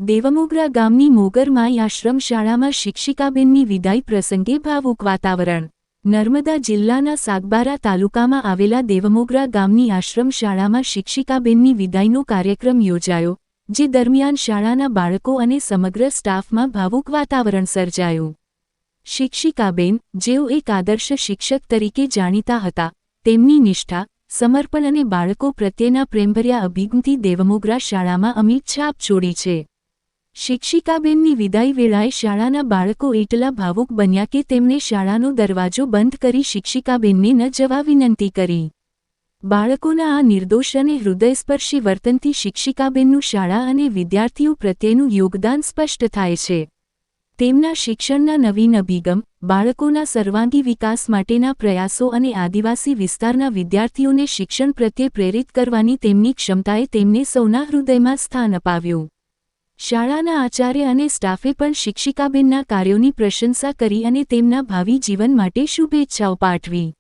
દેવમોગરા ગામની મોગરમાઈ આશ્રમ શાળામાં શિક્ષિકાબેનની વિદાય પ્રસંગે ભાવુક વાતાવરણ। નર્મદા જિલ્લાના સાગબારા તાલુકામાં આવેલા દેવમોગરા ગામની આશ્રમ શાળામાં શિક્ષિકાબેનની વિદાયનો કાર્યક્રમ યોજાયો, જે દરમિયાન શાળાના બાળકો અને સમગ્ર સ્ટાફમાં ભાવુક વાતાવરણ સર્જાયું। શિક્ષિકાબેન, જેઓ એક આદર્શ શિક્ષક તરીકે જાણીતા હતા, તેમની નિષ્ઠા, સમર્પણ અને બાળકો પ્રત્યેના પ્રેમભર્યા અભિગમથી દેવમોગરા શાળામાં અમિટ છાપ છોડી છે। શિક્ષિકાબેનની વિદાય વેળાએ શાળાના બાળકો એટલા ભાવુક બન્યા કે તેમણે શાળાનો દરવાજો બંધ કરી શિક્ષિકાબેનને ન જવા વિનંતી કરી। બાળકોના આ નિર્દોષ અને હૃદયસ્પર્શી વર્તનથી શિક્ષિકાબેનનું શાળા અને વિદ્યાર્થીઓ પ્રત્યેનું યોગદાન સ્પષ્ટ થાય છે। તેમના શિક્ષણના નવીન અભિગમ, બાળકોના સર્વાંગી વિકાસ માટેના પ્રયાસો અને આદિવાસી વિસ્તારના વિદ્યાર્થીઓને શિક્ષણ પ્રત્યે પ્રેરિત કરવાની તેમની ક્ષમતાએ તેમને સૌના હૃદયમાં સ્થાન અપાવ્યું। શાળાના આચાર્ય અને સ્ટાફે પણ શિક્ષિકાબેનના કાર્યોની પ્રશંસા કરી અને તેમના ભાવિ જીવન માટે શુભેચ્છાઓ પાઠવી।